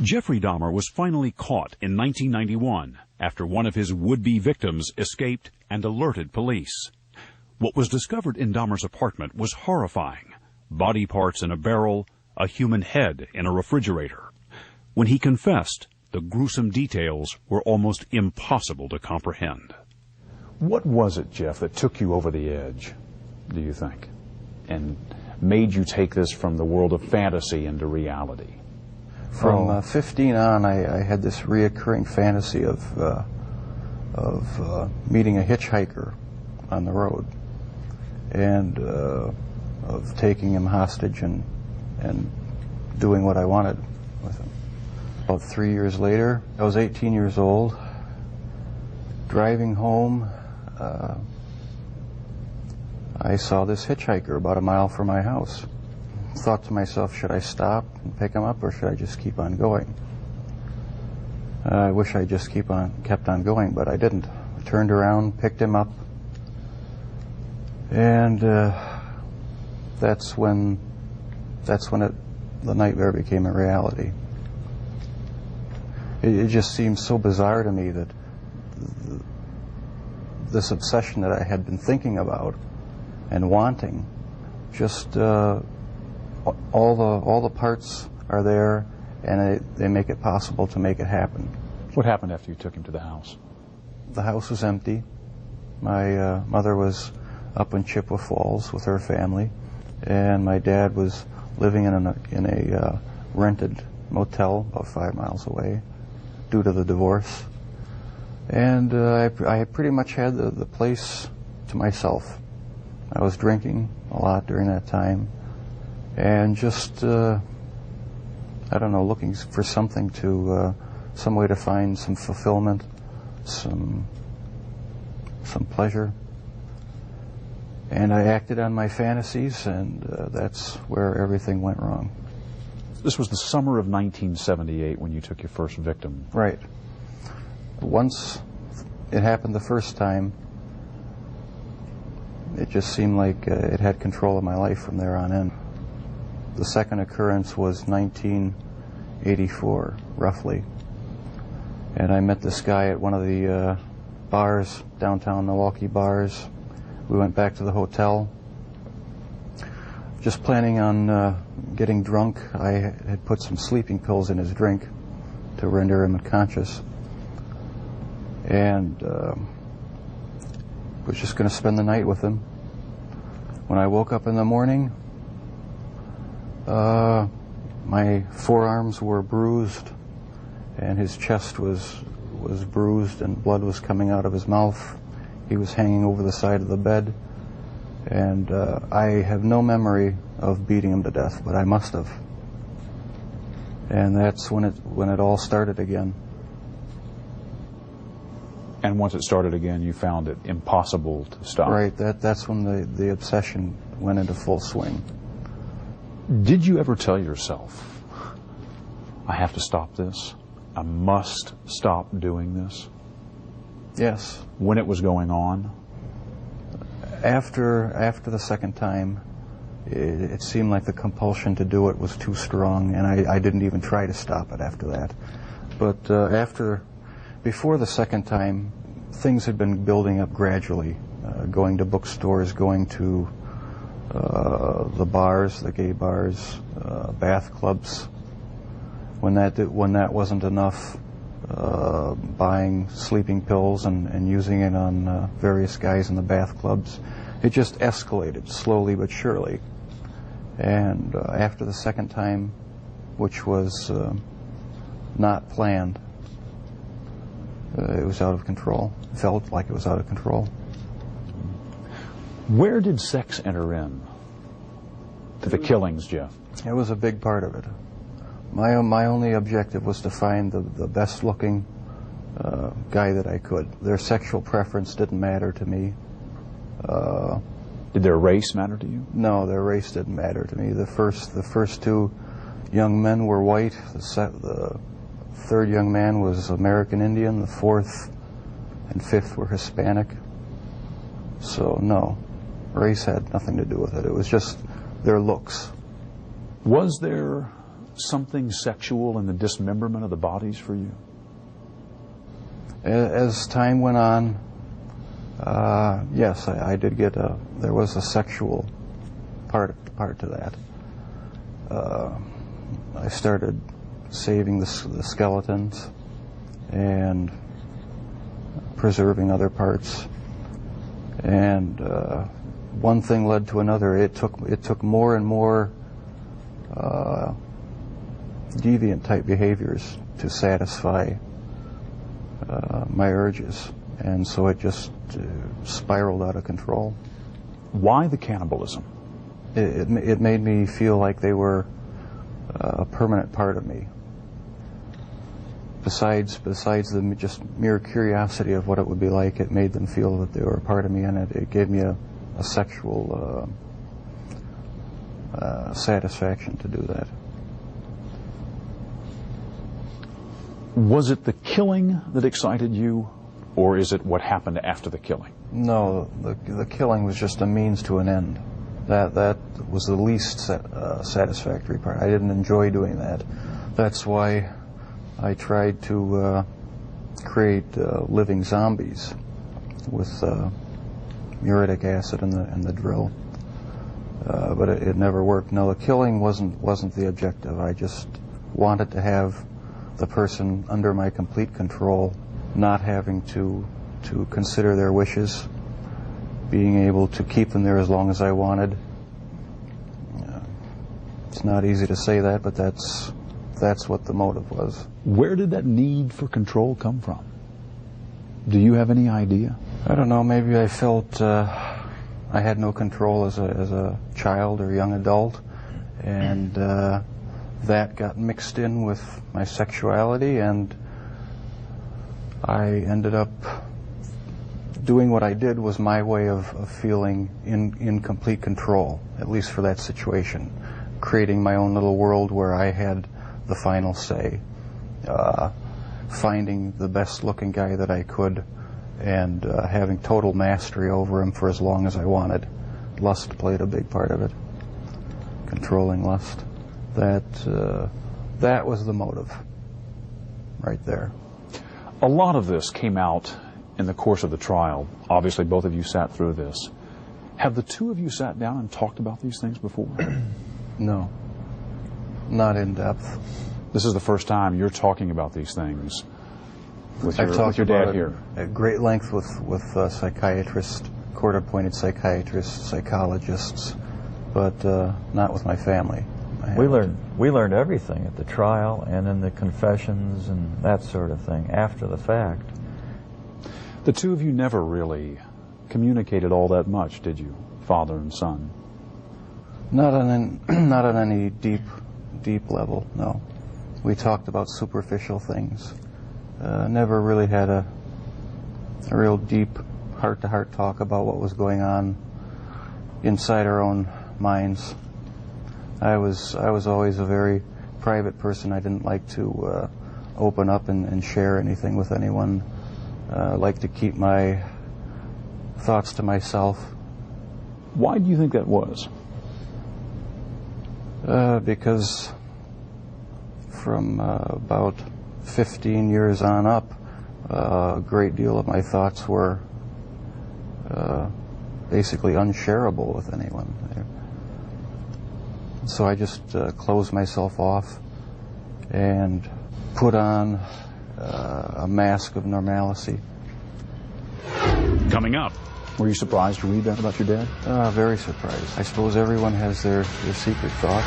Jeffrey Dahmer was finally caught in 1991 after one of his would-be victims escaped and alerted police. What was discovered in Dahmer's apartment was horrifying. Body parts in a barrel, a human head in a refrigerator. When he confessed, the gruesome details were almost impossible to comprehend. What was it, Jeff, that took you over the edge, do you think, and made you take this from the world of fantasy into reality? From 15 on, I had this reoccurring fantasy of meeting a hitchhiker on the road and of taking him hostage and doing what I wanted with him. About 3 years later, I was 18 years old, driving home. I saw this hitchhiker about a mile from my house. Thought to myself, should I stop and pick him up or should I just keep on going? I wish I just kept on going, but I didn't. I turned around, picked him up, and that's when the nightmare became a reality. It just seemed so bizarre to me that this obsession that I had been thinking about and wanting, just all the parts are there, and they make it possible to make it happen. What happened after you took him to the house? The house was empty. My mother was up in Chippewa Falls with her family, and my dad was living in a rented motel about 5 miles away due to the divorce. And I pretty much had the place to myself. I was drinking a lot during that time, and just, I don't know, looking for something to, some way to find some fulfillment, some pleasure. And I acted on my fantasies, and that's where everything went wrong. This was the summer of 1978 when you took your first victim. Right. Once it happened the first time, it just seemed like it had control of my life from there on in. The second occurrence was 1984, roughly. And I met this guy at one of the bars, downtown Milwaukee bars. We went back to the hotel, just planning on getting drunk. I had put some sleeping pills in his drink to render him unconscious. And was just going to spend the night with him. When I woke up in the morning, my forearms were bruised, and his chest was bruised, and blood was coming out of his mouth. He was hanging over the side of the bed, and I have no memory of beating him to death, but I must have. And that's when it all started again. And once it started again, you found it impossible to stop. Right. That's when the obsession went into full swing. Did you ever tell yourself, I have to stop this? I must stop doing this? Yes. When it was going on? After the second time, it seemed like the compulsion to do it was too strong, and I didn't even try to stop it after that. But before the second time, things had been building up gradually, going to bookstores, going to the bars, the gay bars, bath clubs. When that wasn't enough, buying sleeping pills and using it on various guys in the bath clubs. It just escalated slowly but surely. And after the second time, which was not planned, it was out of control. It felt like it was out of control. Where did sex enter in to the killings, Jeff? It was a big part of it. My only objective was to find the best-looking guy that I could. Their sexual preference didn't matter to me. Did their race matter to you? No, their race didn't matter to me. The first two young men were white. The third young man was American Indian. The fourth and fifth were Hispanic. So no, race had nothing to do with it. It was just their looks. Was there something sexual in the dismemberment of the bodies for you? As time went on, yes, I did get there was a sexual part to that. I started saving the skeletons and preserving other parts, and one thing led to another. It took more and more deviant type behaviors to satisfy my urges, and so it just spiraled out of control. Why the cannibalism? It made me feel like they were a permanent part of me. Besides the just mere curiosity of what it would be like, it made them feel that they were a part of me, and it gave me a sexual satisfaction to do that. Was it the killing that excited you, or is it what happened after the killing? No, the killing was just a means to an end. That was the least satisfactory part. I didn't enjoy doing that. That's why I tried to create living zombies with muriatic acid and the drill, but it never worked. No, the killing wasn't the objective. I just wanted to have the person under my complete control, not having to consider their wishes, being able to keep them there as long as I wanted. It's not easy to say that, but that's what the motive was. Where did that need for control come from? Do you have any idea? I don't know. Maybe I felt I had no control as a child or young adult, and that got mixed in with my sexuality, and I ended up doing what I did was my way of feeling in complete control, at least for that situation, creating my own little world where I had the final say, finding the best looking guy that I could, and having total mastery over him for as long as I wanted. Lust played a big part of it, controlling lust. That was the motive right there. A lot of this came out in the course of the trial. Obviously, both of you sat through this. Have the two of you sat down and talked about these things before? No, not in depth. This is the first time you're talking about these things with I've talked your about dad it here. at great length with psychiatrists, court-appointed psychiatrists, psychologists, but not with my family. We learned everything at the trial and in the confessions and that sort of thing after the fact. The two of you never really communicated all that much, did you, father and son? Not on any deep level, no. We talked about superficial things. Never really had a real deep heart-to-heart talk about what was going on inside our own minds. I was always a very private person. I didn't like to open up and share anything with anyone. I like to keep my thoughts to myself. Why do you think that was? Because from about 15 years on up, a great deal of my thoughts were basically unshareable with anyone. So I just closed myself off and put on a mask of normalcy. Coming up. Were you surprised to read that about your dad? Very surprised. I suppose everyone has their secret thoughts.